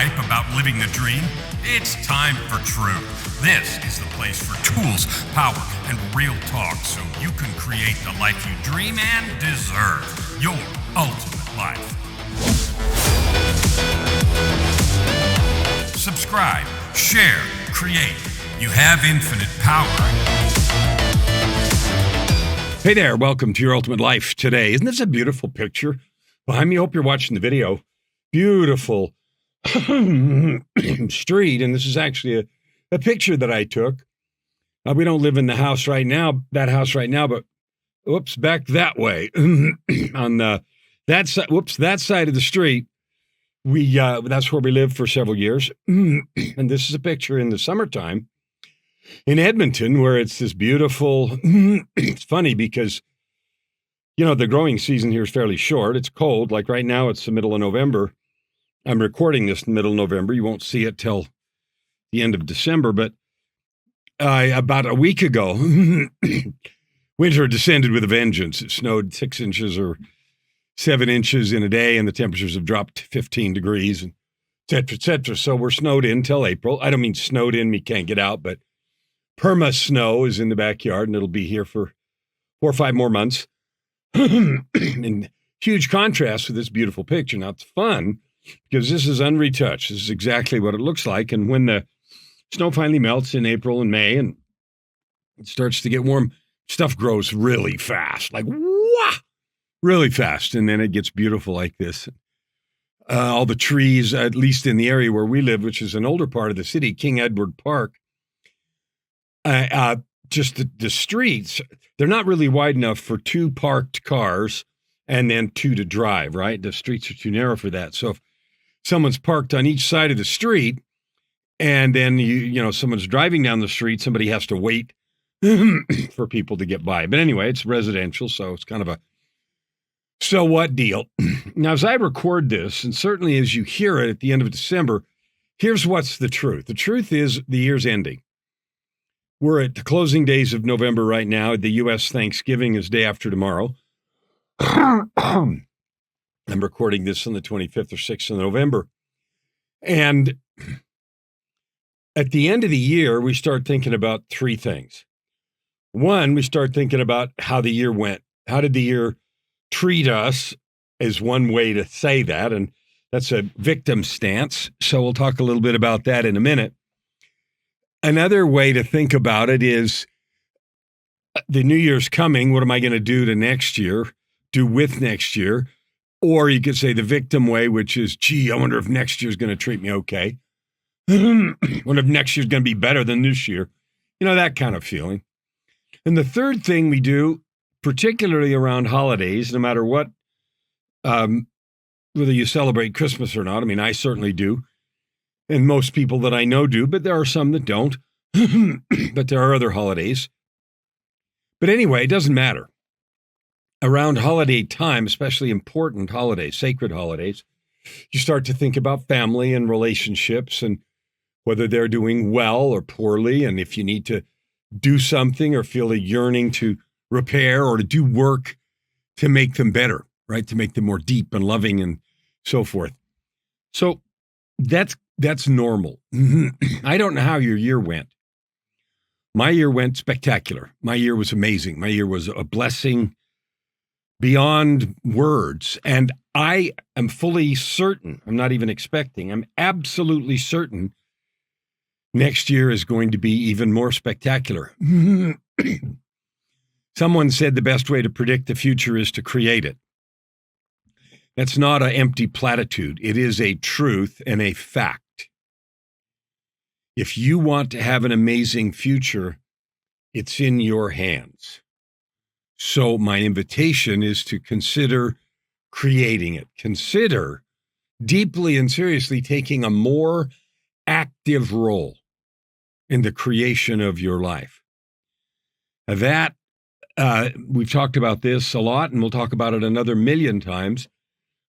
hype about living the dream? It's time for truth. This is the place for tools, power, and real talk so you can create the life you dream and deserve. Your ultimate life. Subscribe, share, create. You have infinite power. Hey there, welcome to Your Ultimate Life today. Isn't this a beautiful picture behind me? I hope you're watching the video. Beautiful street, and this is actually a picture that I took. We don't live in the house right now, but whoops, back that way on that side. Whoops, that side of the street. That's where we lived for several years, and this is a picture in the summertime in Edmonton, where it's this beautiful. It's funny because the growing season here is fairly short. It's cold. Like right now, it's the middle of November. I'm recording this in the middle of November. You won't see it till the end of December, but about a week ago, winter descended with a vengeance. It snowed 6 inches or 7 inches in a day, and the temperatures have dropped 15 degrees, and et cetera, et cetera. So we're snowed in till April. I don't mean snowed in, we can't get out, but perma snow is in the backyard, and it'll be here for 4 or 5 more months. In huge contrast with this beautiful picture. Now, it's fun because this is unretouched. This is exactly what it looks like. And when the snow finally melts in April and May and it starts to get warm, stuff grows really fast, like wah, really fast. And then it gets beautiful like this. All the trees, at least in the area where we live, which is an older part of the city, King Edward Park, just the streets, they're not really wide enough for 2 parked cars and then 2 to drive, right? The streets are too narrow for that. So if someone's parked on each side of the street and then, someone's driving down the street, somebody has to wait for people to get by. But anyway, it's residential, so it's kind of a so what deal. Now, as I record this, and certainly as you hear it at the end of December, here's what's the truth. The truth is the year's ending. We're at the closing days of November right now. The U.S. Thanksgiving is day after tomorrow. I'm recording this on the 25th or 6th of November. And at the end of the year, we start thinking about 3 things. One, we start thinking about how the year went. How did the year treat us is one way to say that, and that's a victim stance. So we'll talk a little bit about that in a minute. Another way to think about it is the new year's coming. What am I going to do to next year, do with next year? Or you could say the victim way, which is, gee, I wonder if next year's going to treat me okay. I wonder if next year's going to be better than this year. That kind of feeling. And the third thing we do, particularly around holidays, no matter what, whether you celebrate Christmas or not, I mean, I certainly do. And most people that I know do, but there are some that don't. But there are other holidays. But anyway, it doesn't matter. Around holiday time, especially important holidays, sacred holidays, you start to think about family and relationships and whether they're doing well or poorly, and if you need to do something or feel a yearning to repair or to do work to make them better, right? To make them more deep and loving and so forth. So that's normal. I don't know how your year went. My year went spectacular. My year was amazing. My year was a blessing beyond words. And I am fully certain, I'm not even expecting, I'm absolutely certain next year is going to be even more spectacular. Someone said the best way to predict the future is to create it. That's not an empty platitude. It is a truth and a fact. If you want to have an amazing future, it's in your hands. So my invitation is to consider creating it. Consider deeply and seriously taking a more active role in the creation of your life. That, we've talked about this a lot, and we'll talk about it another million times.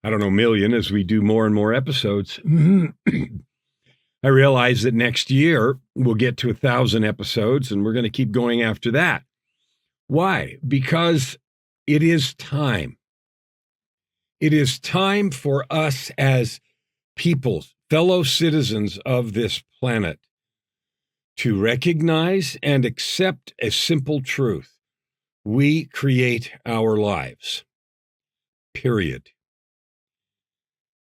I don't know, million, as we do more and more episodes. I realize that next year we'll get to 1,000 episodes, and we're going to keep going after that. Why? Because it is time. It is time for us as peoples, fellow citizens of this planet to recognize and accept a simple truth. We create our lives, period.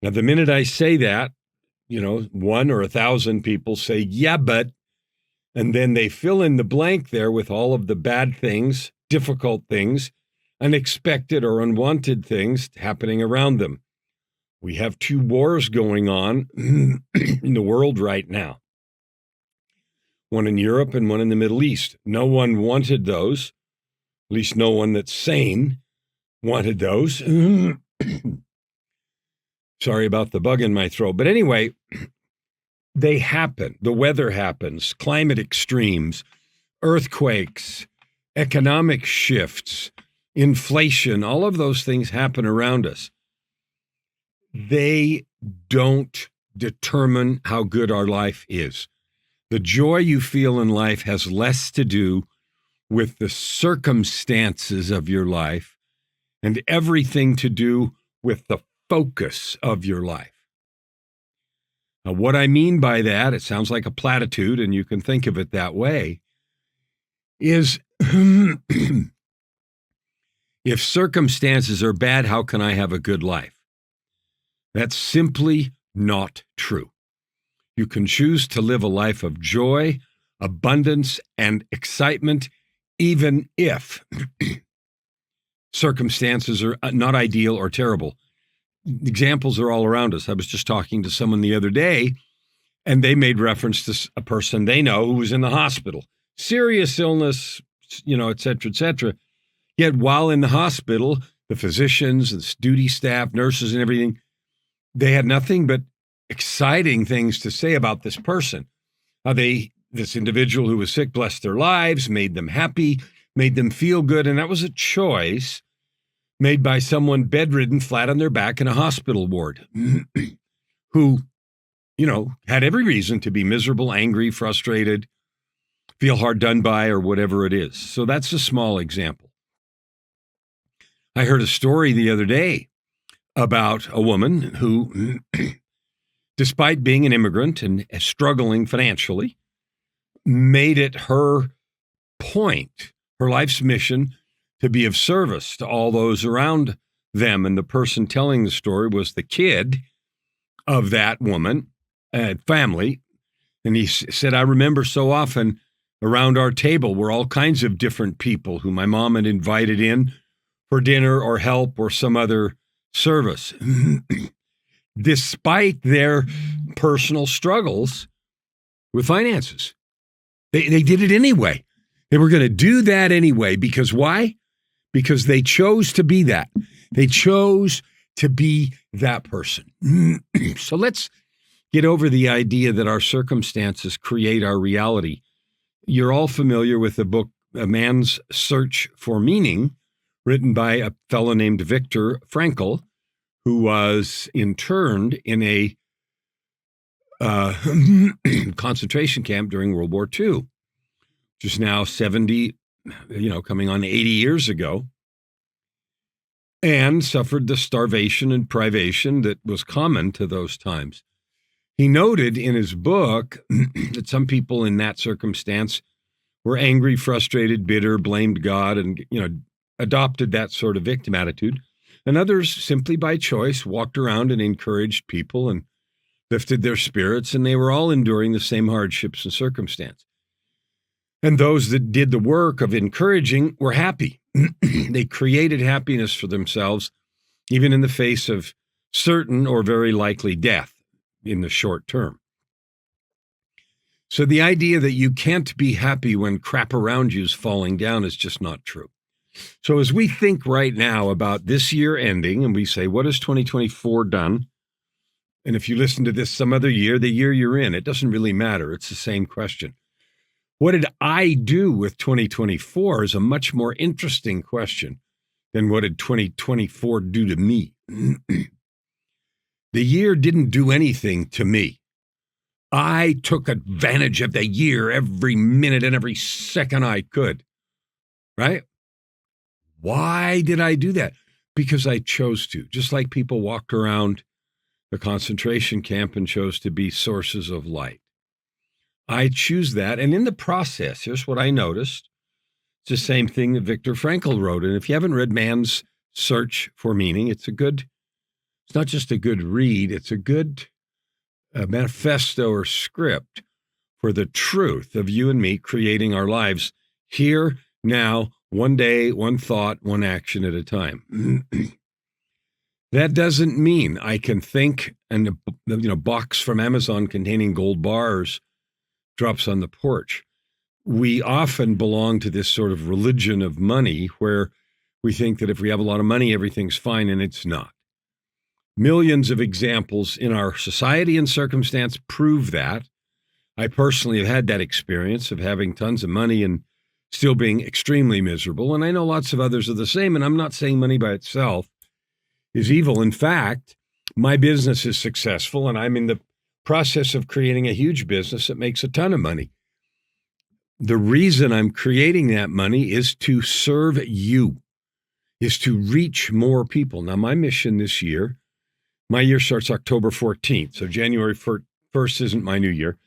Now, the minute I say that, 1 or 1,000 people say, yeah, but, and then they fill in the blank there with all of the bad things, difficult things, unexpected or unwanted things happening around them. We have 2 wars going on in the world right now. One in Europe and one in the Middle East. No one wanted those, at least no one that's sane wanted those. Sorry about the bug in my throat. But anyway, they happen. The weather happens, climate extremes, earthquakes, economic shifts, inflation, all of those things happen around us. They don't determine how good our life is. The joy you feel in life has less to do with the circumstances of your life and everything to do with the focus of your life. Now, what I mean by that, it sounds like a platitude, and you can think of it that way, is if circumstances are bad, how can I have a good life? That's simply not true. You can choose to live a life of joy, abundance, and excitement, even if circumstances are not ideal or terrible. Examples are all around us. I was just talking to someone the other day, and they made reference to a person they know who was in the hospital. Serious illness, et cetera, et cetera. Yet while in the hospital, the physicians, the duty staff, nurses, and everything, they had nothing but exciting things to say about this person. How this individual who was sick blessed their lives, made them happy, made them feel good, and that was a choice made by someone bedridden, flat on their back in a hospital ward, who, had every reason to be miserable, angry, frustrated, feel hard done by, or whatever it is. So that's a small example. I heard a story the other day about a woman who, despite being an immigrant and struggling financially, made it her point, her life's mission, to be of service to all those around them. And the person telling the story was the kid of that woman and family. And he said, I remember so often around our table were all kinds of different people who my mom had invited in for dinner or help or some other service. Despite their personal struggles with finances, they did it anyway. They were going to do that anyway. Because why? Because they chose to be that. They chose to be that person. So let's get over the idea that our circumstances create our reality. You're all familiar with the book, A Man's Search for Meaning, written by a fellow named Viktor Frankl, who was interned in a concentration camp during World War II, which is now 70, coming on 80 years ago, and suffered the starvation and privation that was common to those times. He noted in his book that some people in that circumstance were angry, frustrated, bitter, blamed God, and, adopted that sort of victim attitude. And others simply by choice walked around and encouraged people and lifted their spirits, and they were all enduring the same hardships and circumstance. And those that did the work of encouraging were happy. They created happiness for themselves, even in the face of certain or very likely death in the short term. So the idea that you can't be happy when crap around you is falling down is just not true. So as we think right now about this year ending, and we say, what has 2024 done? And if you listen to this some other year, the year you're in, it doesn't really matter. It's the same question. What did I do with 2024 is a much more interesting question than what did 2024 do to me? The year didn't do anything to me. I took advantage of the year every minute and every second I could, right? Why did I do that? Because I chose to. Just like people walked around a concentration camp and chose to be sources of light. I choose that. And in the process, here's what I noticed. It's the same thing that Viktor Frankl wrote. And if you haven't read Man's Search for Meaning, it's not just a good read, it's a good manifesto or script for the truth of you and me creating our lives here, now, one day, one thought, one action at a time. That doesn't mean I can think and a box from Amazon containing gold bars drops on the porch. We often belong to this sort of religion of money where we think that if we have a lot of money, everything's fine, and it's not. Millions of examples in our society and circumstance prove that. I personally have had that experience of having tons of money and still being extremely miserable, and I know lots of others are the same, and I'm not saying money by itself is evil. In fact, my business is successful, and I'm in the process of creating a huge business that makes a ton of money. The reason I'm creating that money is to serve you, is to reach more people. Now, my mission this year, my year starts October 14th, so January 1st isn't my new year.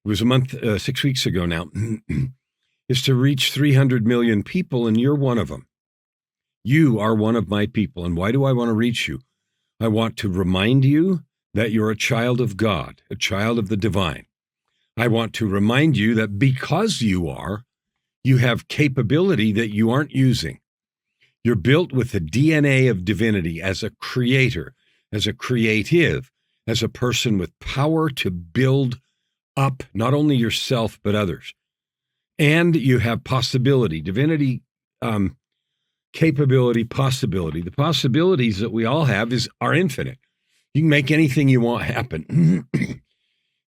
It was a month, 6 weeks ago now, is to reach 300 million people, and you're one of them. You are one of my people. And why do I want to reach you? I want to remind you that you're a child of God, a child of the divine. I want to remind you that because you have capability that you aren't using. You're built with the DNA of divinity as a creator, as a creative, as a person with power to build up not only yourself, but others. And you have possibility, divinity, capability, possibility. The possibilities that we all have are infinite. You can make anything you want happen.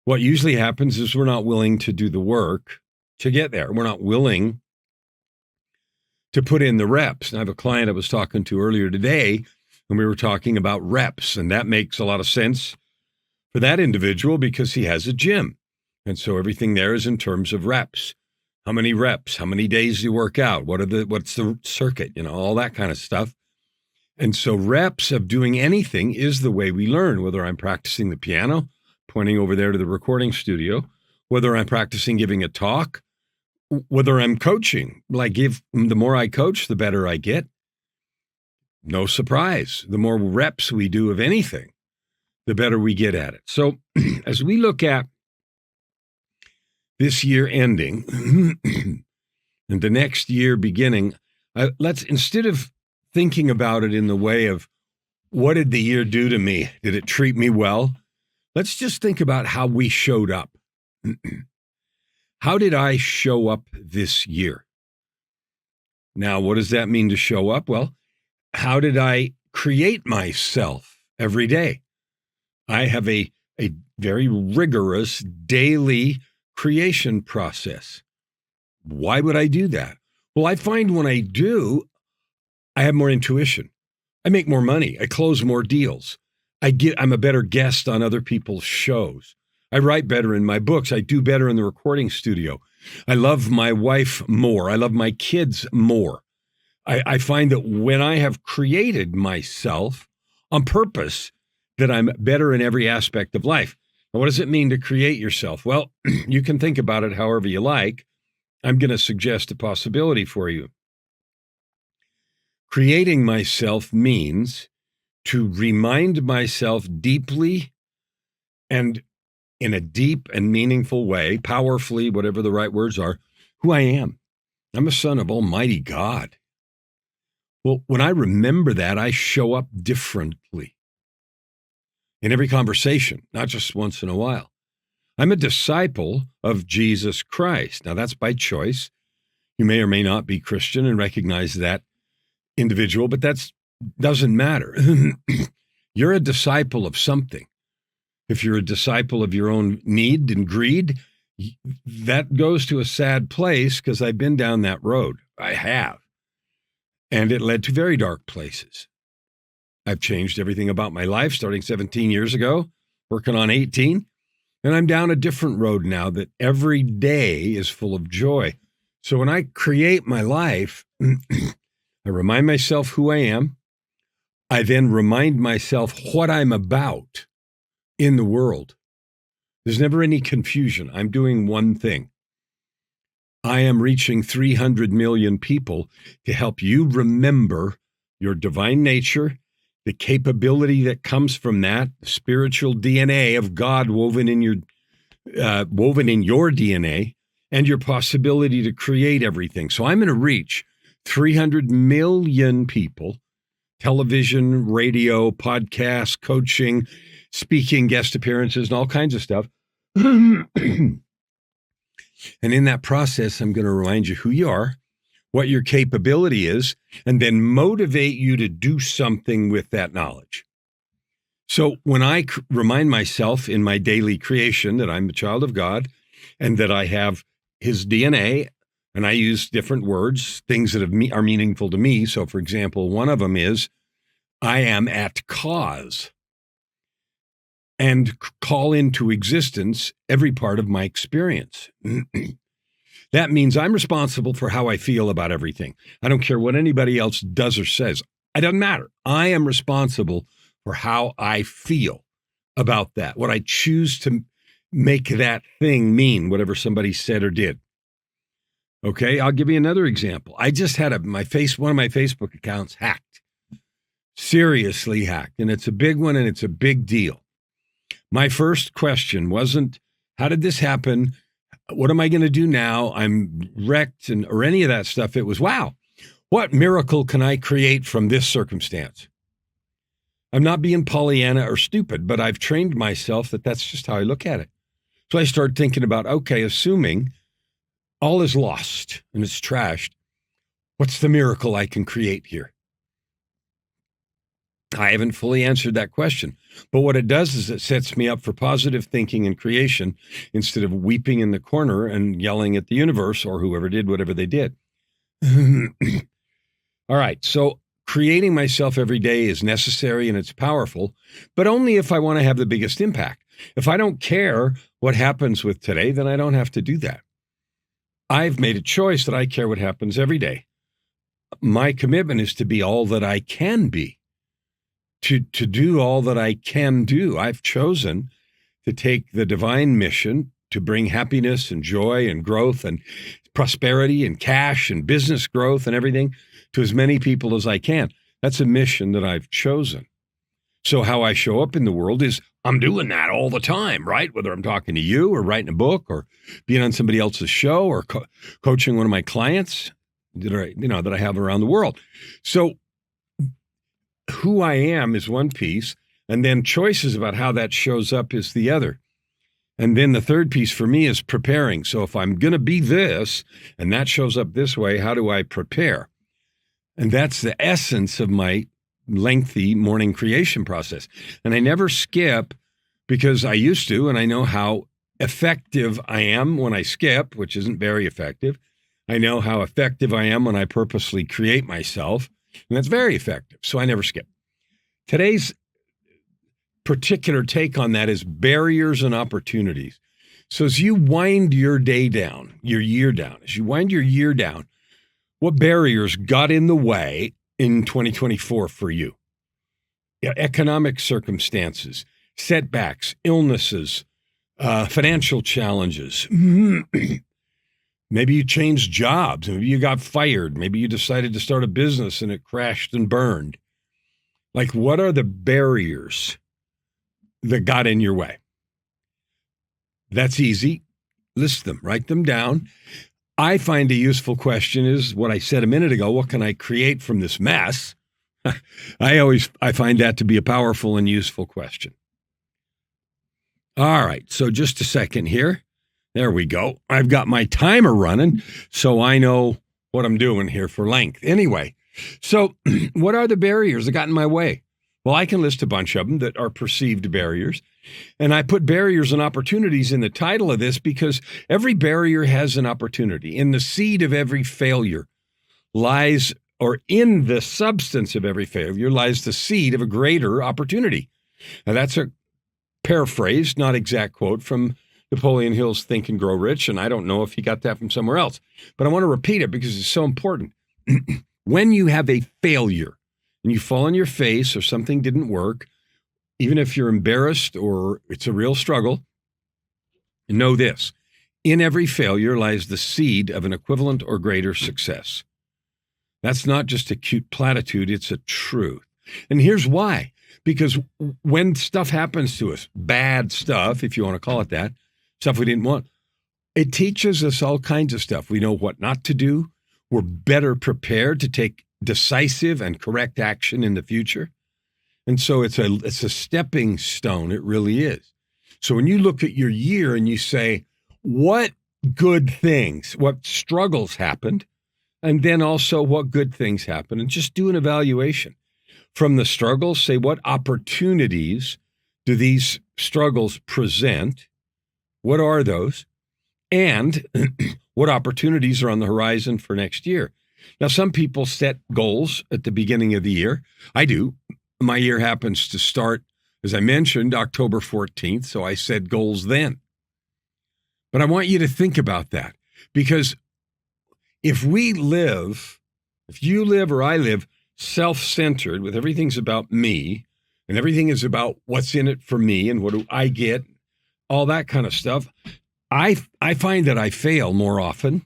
What usually happens is we're not willing to do the work to get there. We're not willing to put in the reps. And I have a client I was talking to earlier today, and we were talking about reps, and that makes a lot of sense for that individual because he has a gym. And so everything there is in terms of reps. How many reps? How many days do you work out? What's the circuit? All that kind of stuff. And so reps of doing anything is the way we learn, whether I'm practicing the piano, pointing over there to the recording studio, whether I'm practicing giving a talk, whether I'm coaching. The more I coach, the better I get. No surprise. The more reps we do of anything, the better we get at it. So as we look at this year ending and the next year beginning, let's, instead of thinking about it in the way of what did the year do to me? Did it treat me well? Let's just think about how we showed up. How did I show up this year? Now, what does that mean to show up? Well, how did I create myself every day? I have a very rigorous daily creation process. Why would I do that? Well, I find when I do, I have more intuition. I make more money. I close more deals. I'm a better guest on other people's shows. I write better in my books. I do better in the recording studio. I love my wife more. I love my kids more. I find that when I have created myself on purpose, that I'm better in every aspect of life. Now, what does it mean to create yourself? Well, you can think about it however you like. I'm going to suggest a possibility for you. Creating myself means to remind myself deeply and in a deep and meaningful way, powerfully, whatever the right words are, who I am. I'm a son of Almighty God. Well, when I remember that, I show up differently in every conversation, not just once in a while. I'm a disciple of Jesus Christ. Now, that's by choice. You may or may not be Christian and recognize that individual, but that doesn't matter. You're a disciple of something. If you're a disciple of your own need and greed, that goes to a sad place because I've been down that road. I have. And it led to very dark places. I've changed everything about my life starting 17 years ago, working on 18. And I'm down a different road now that every day is full of joy. So when I create my life, I remind myself who I am. I then remind myself what I'm about. in the world. There's never any confusion. I'm doing one thing. I am reaching 300 million people to help you remember your divine nature, the capability that comes from that, the spiritual DNA of God woven in your DNA, and your possibility to create everything. So I'm going to reach 300 million people, television, radio, podcast, coaching, speaking, guest appearances, and all kinds of stuff. And in that process, I'm going to remind you who you are, what your capability is, and then motivate you to do something with that knowledge. So when I remind myself in my daily creation that I'm a child of God and that I have his DNA, and I use different words, things that are meaningful to me. So, for example, one of them is I am at cause, and call into existence every part of my experience. That means I'm responsible for how I feel about everything. I don't care what anybody else does or says. It doesn't matter. I am responsible for how I feel about that, what I choose to make that thing mean, whatever somebody said or did. Okay, I'll give you another example. I just had one of my Facebook accounts hacked, seriously hacked, and it's a big one and it's a big deal. My first question wasn't, how did this happen? What am I going to do now? I'm wrecked or any of that stuff. It was, wow, what miracle can I create from this circumstance? I'm not being Pollyanna or stupid, but I've trained myself that that's just how I look at it. So I start thinking about, okay, assuming all is lost and it's trashed, what's the miracle I can create here? I haven't fully answered that question, but what it does is it sets me up for positive thinking and creation instead of weeping in the corner and yelling at the universe or whoever did whatever they did. All right, so creating myself every day is necessary and it's powerful, but only if I want to have the biggest impact. If I don't care what happens with today, then I don't have to do that. I've made a choice that I care what happens every day. My commitment is to be all that I can be. To do all that I can do. I've chosen to take the divine mission to bring happiness and joy and growth and prosperity and cash and business growth and everything to as many people as I can. That's a mission that I've chosen. So how I show up in the world is I'm doing that all the time, right? Whether I'm talking to you or writing a book or being on somebody else's show or coaching one of my clients that I have around the world. So who I am is one piece, and then choices about how that shows up is the other. And then the third piece for me is preparing. So if I'm going to be this, and that shows up this way, how do I prepare? And that's the essence of my lengthy morning creation process. And I never skip because I used to, and I know how effective I am when I skip, which isn't very effective. I know how effective I am when I purposely create myself. And that's very effective. So I never skip. Today's particular take on that is barriers and opportunities. So as you wind your day down, your year down, as you wind your year down, what barriers got in the way in 2024 for you? Economic circumstances, setbacks, illnesses, financial challenges. Maybe you changed jobs. Maybe you got fired. Maybe you decided to start a business and it crashed and burned. Like, what are the barriers that got in your way? That's easy. List them, write them down. I find a useful question is what I said a minute ago. What can I create from this mess? I find that to be a powerful and useful question. All right. So just a second here. There we go. I've got my timer running, so I know what I'm doing here for length. Anyway, so what are the barriers that got in my way? Well, I can list a bunch of them that are perceived barriers. And I put barriers and opportunities in the title of this because every barrier has an opportunity. In the seed of every failure lies, or in the substance of every failure lies the seed of a greater opportunity. Now, that's a paraphrase, not exact quote from Napoleon Hill's Think and Grow Rich, and I don't know if he got that from somewhere else, but I want to repeat it because it's so important. When you have a failure and you fall on your face or something didn't work, even if you're embarrassed or it's a real struggle, know this. In every failure lies the seed of an equivalent or greater success. That's not just a cute platitude, it's a truth. And here's why. Because when stuff happens to us, bad stuff, if you want to call it that, stuff we didn't want, it teaches us all kinds of stuff. We know what not to do. We're better prepared to take decisive and correct action in the future. And so it's a stepping stone. It really is. So when you look at your year and you say, what good things, what struggles happened, and then also what good things happened, and just do an evaluation. From the struggles, say what opportunities do these struggles present? What are those? And what opportunities are on the horizon for next year? Now, some people set goals at the beginning of the year. I do. My year happens to start, as I mentioned, October 14th, so I set goals then. But I want you to think about that, because if you live or I live self-centered, with everything's about me, and everything is about what's in it for me and what do I get, all that kind of stuff, I find that I fail more often.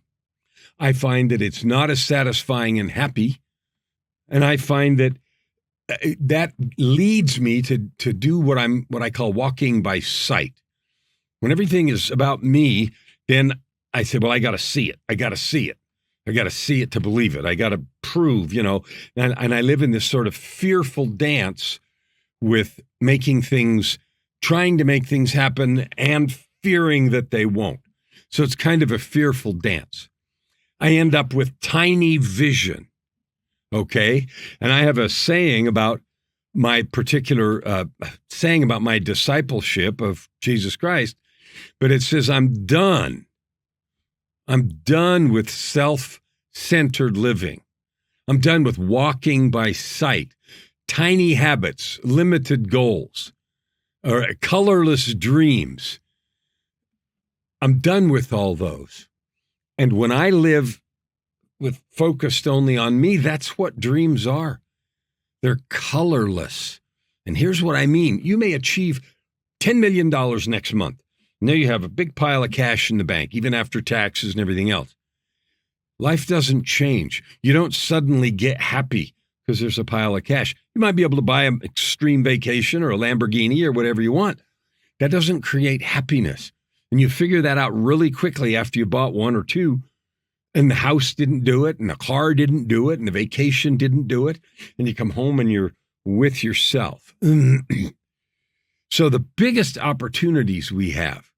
I find that it's not as satisfying and happy. And I find that that leads me to do what I call walking by sight. When everything is about me, then I say, well, I got to see it. I got to see it. I got to see it to believe it. I got to prove, and I live in this sort of fearful dance with trying to make things happen and fearing that they won't. So it's kind of a fearful dance. I end up with tiny vision, okay? And I have a saying about my discipleship of Jesus Christ, but it says, I'm done. I'm done with self-centered living. I'm done with walking by sight, tiny habits, limited goals, or colorless dreams. I'm done with all those. And when I live with focused only on me, that's what dreams are. They're colorless. And here's what I mean. You may achieve $10 million next month. Now you have a big pile of cash in the bank, even after taxes and everything else. Life doesn't change. You don't suddenly get happy because there's a pile of cash. You might be able to buy an extreme vacation or a Lamborghini or whatever you want. That doesn't create happiness. And you figure that out really quickly after you bought one or two, and the house didn't do it, and the car didn't do it, and the vacation didn't do it, and you come home and you're with yourself. So the biggest opportunities we have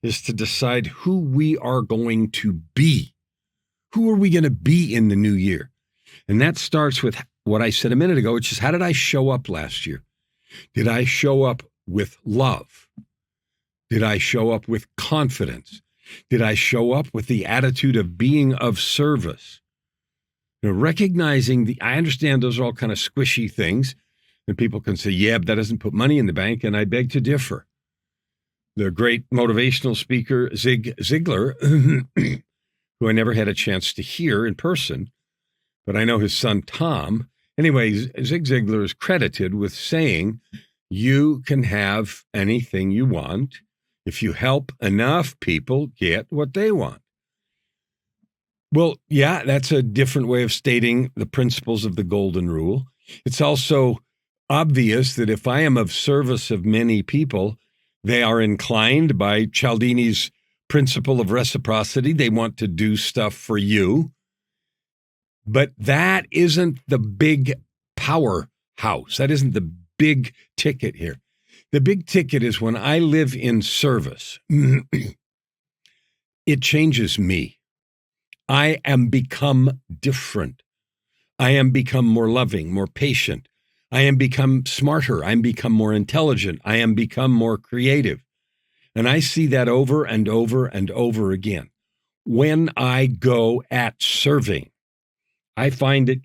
is to decide who we are going to be. Who are we going to be in the new year? And that starts with what I said a minute ago, which is, how did I show up last year? Did I show up with love? Did I show up with confidence? Did I show up with the attitude of being of service? Recognizing I understand those are all kind of squishy things, and people can say, yeah, but that doesn't put money in the bank, and I beg to differ. The great motivational speaker, Zig Ziglar, who I never had a chance to hear in person, but I know his son, Tom. Anyway, Zig Ziglar is credited with saying, you can have anything you want if you help enough people get what they want. Well, yeah, that's a different way of stating the principles of the golden rule. It's also obvious that if I am of service of many people, they are inclined by Cialdini's principle of reciprocity. They want to do stuff for you. But that isn't the big powerhouse. That isn't the big ticket here. The big ticket is when I live in service, it changes me. I am become different. I am become more loving, more patient. I am become smarter. I am become more intelligent. I am become more creative. And I see that over and over and over again. When I go at serving, I find it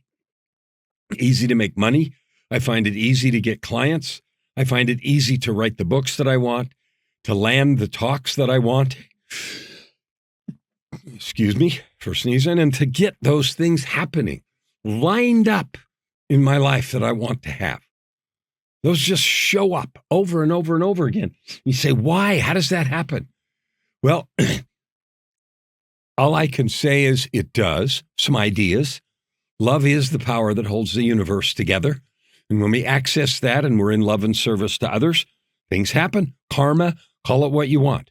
easy to make money. I find it easy to get clients. I find it easy to write the books that I want, to land the talks that I want. Excuse me for sneezing, and to get those things happening, lined up in my life that I want to have. Those just show up over and over and over again. You say, why? How does that happen? Well, all I can say is it does. Some ideas. Love is the power that holds the universe together. And when we access that and we're in love and service to others, things happen. Karma, call it what you want.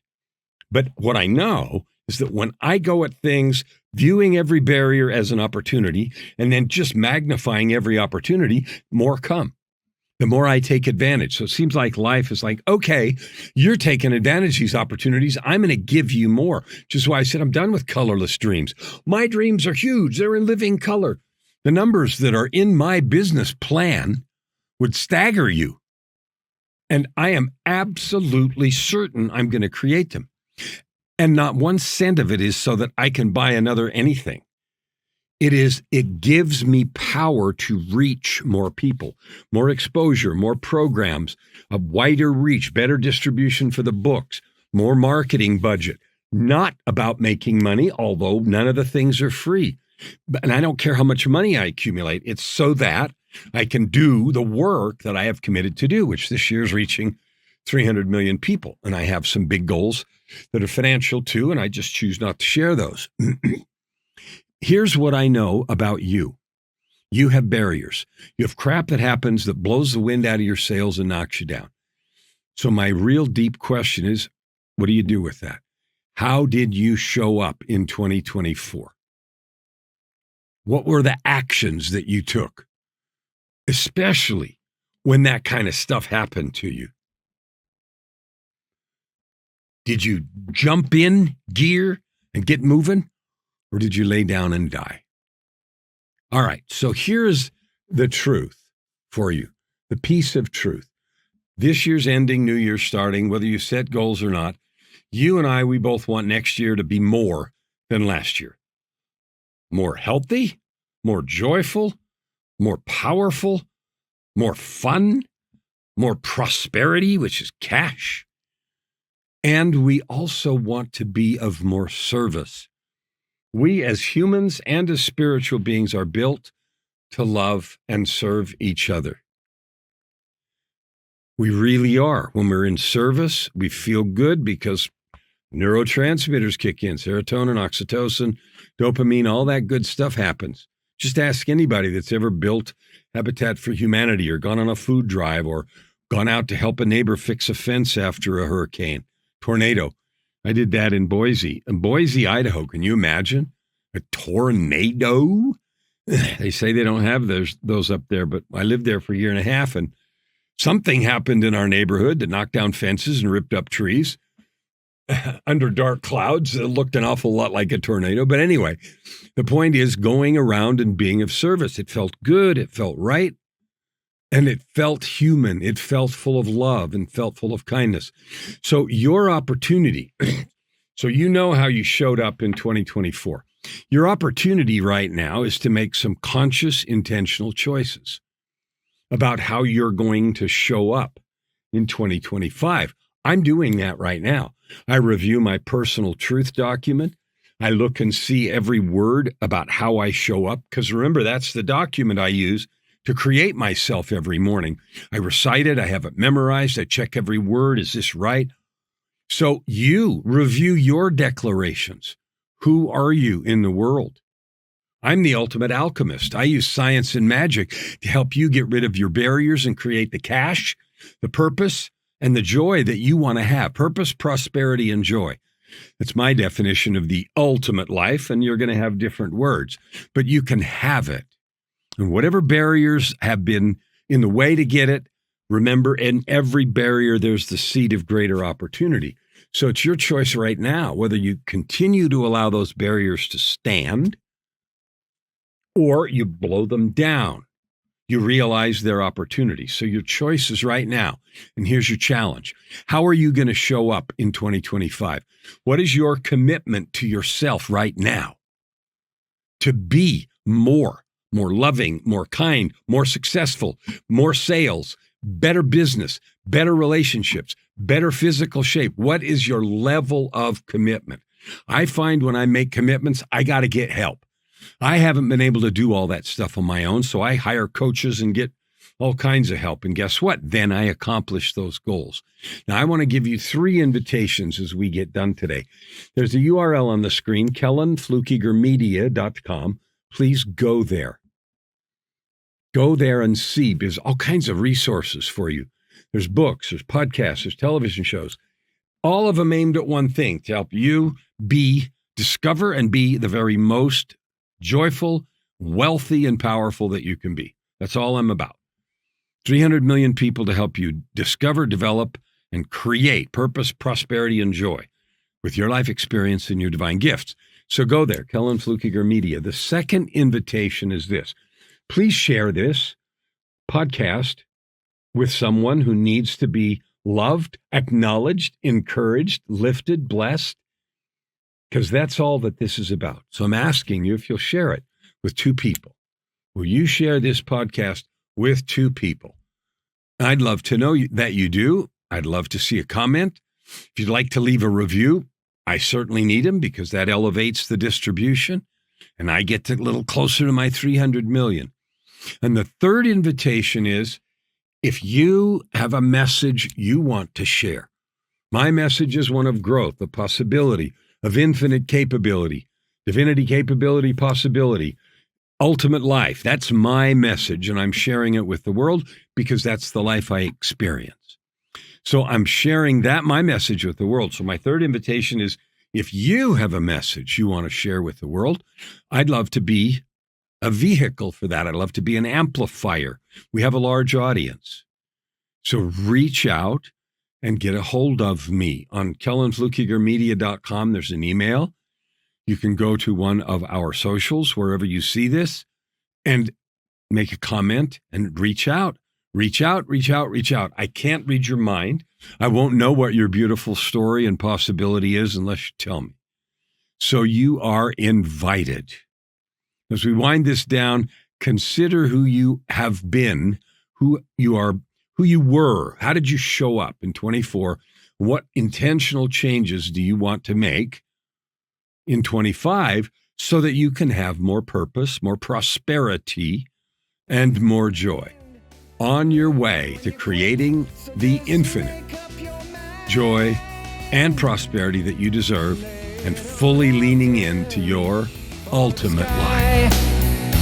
But what I know is that when I go at things, viewing every barrier as an opportunity and then just magnifying every opportunity, more come. The more I take advantage. So it seems like life is like, okay, you're taking advantage of these opportunities. I'm going to give you more, which is why I said I'm done with colorless dreams. My dreams are huge. They're in living color. The numbers that are in my business plan would stagger you. And I am absolutely certain I'm going to create them. And not 1 cent of it is so that I can buy another anything. It gives me power to reach more people, more exposure, more programs, a wider reach, better distribution for the books, more marketing budget. Not about making money, although none of the things are free. And I don't care how much money I accumulate. It's so that I can do the work that I have committed to do, which this year is reaching 300 million people. And I have some big goals that are financial too, and I just choose not to share those. Here's what I know about you. You have barriers. You have crap that happens that blows the wind out of your sails and knocks you down. So my real deep question is, what do you do with that? How did you show up in 2024? What were the actions that you took, especially when that kind of stuff happened to you? Did you jump in gear and get moving? Or did you lay down and die? All right, so here's the truth for you, the piece of truth. This year's ending, new year's starting, whether you set goals or not, you and I, we both want next year to be more than last year. More healthy, more joyful, more powerful, more fun, more prosperity, which is cash. And we also want to be of more service. We as humans and as spiritual beings are built to love and serve each other. We really are. When we're in service, we feel good because neurotransmitters kick in, serotonin, oxytocin, dopamine, all that good stuff happens. Just ask anybody that's ever built Habitat for Humanity or gone on a food drive or gone out to help a neighbor fix a fence after a hurricane, tornado. I did that in Boise. In Boise, Idaho, can you imagine? A tornado? They say they don't have those up there, but I lived there for a year and a half, and something happened in our neighborhood that knocked down fences and ripped up trees under dark clouds. It looked an awful lot like a tornado. But anyway, the point is going around and being of service. It felt good. It felt right. And it felt human. It felt full of love and felt full of kindness. So your opportunity, so you know how you showed up in 2024. Your opportunity right now is to make some conscious, intentional choices about how you're going to show up in 2025. I'm doing that right now. I review my personal truth document. I look and see every word about how I show up, because remember, that's the document I use to create myself every morning. I recite it. I have it memorized. I check every word. Is this right? So you review your declarations. Who are you in the world? I'm the ultimate alchemist. I use science and magic to help you get rid of your barriers and create the cash, the purpose, and the joy that you want to have. Purpose, prosperity, and joy. That's my definition of the ultimate life, and you're going to have different words, but you can have it. And whatever barriers have been in the way to get it, remember, in every barrier, there's the seed of greater opportunity. So it's your choice right now, whether you continue to allow those barriers to stand or you blow them down. You realize their opportunities. So your choice is right now. And here's your challenge. How are you going to show up in 2025? What is your commitment to yourself right now? To be more loving, more kind, more successful, more sales, better business, better relationships, better physical shape. What is your level of commitment? I find when I make commitments, I got to get help. I haven't been able to do all that stuff on my own, so I hire coaches and get all kinds of help. And guess what? Then I accomplish those goals. Now, I want to give you 3 invitations as we get done today. There's a URL on the screen, kellanflukigermedia.com. Please go there. Go there and see. There's all kinds of resources for you. There's books, there's podcasts, there's television shows, all of them aimed at one thing, to help you discover and be the very most joyful, wealthy, and powerful that you can be. That's all I'm about. 300 million people to help you discover, develop, and create purpose, prosperity, and joy with your life experience and your divine gifts. So go there, Kellan Flukiger Media. The second invitation is this. Please share this podcast with someone who needs to be loved, acknowledged, encouraged, lifted, blessed, because that's all that this is about. So I'm asking you if you'll share it with 2 people. Will you share this podcast with 2 people? I'd love to know that you do. I'd love to see a comment. If you'd like to leave a review, I certainly need them because that elevates the distribution and I get a little closer to my 300 million. And the third invitation is, if you have a message you want to share, my message is one of growth, of possibility, of infinite capability, divinity, capability, possibility, ultimate life. That's my message, and I'm sharing it with the world because that's the life I experience. So I'm sharing my message with the world. So my third invitation is, if you have a message you want to share with the world, I'd love to be a vehicle for that. I'd love to be an amplifier. We have a large audience. So reach out and get a hold of me on kellanflukigermedia.com. There's an email. You can go to one of our socials, wherever you see this, and make a comment and reach out. Reach out, reach out, reach out. I can't read your mind. I won't know what your beautiful story and possibility is unless you tell me. So you are invited. As we wind this down, consider who you have been, who you are, who you were. How did you show up in 24? What intentional changes do you want to make in 25 so that you can have more purpose, more prosperity, and more joy on your way to creating the infinite joy and prosperity that you deserve and fully leaning into your ultimate life.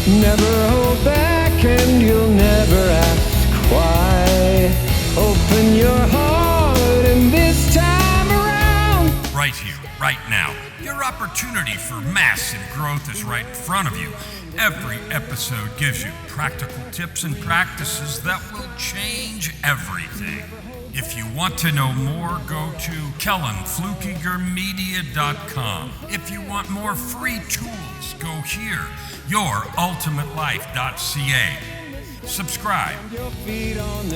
Never hold back and you'll never ask why. Open your heart and this time around. Right here, right now. Your opportunity for massive growth is right in front of you. Every episode gives you practical tips and practices that will change everything. If you want to know more, go to kellanflukigermedia.com. If you want more free tools, go here, yourultimatelife.ca. Subscribe,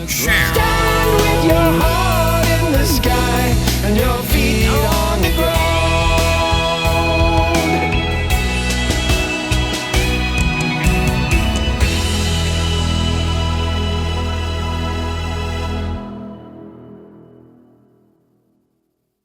share,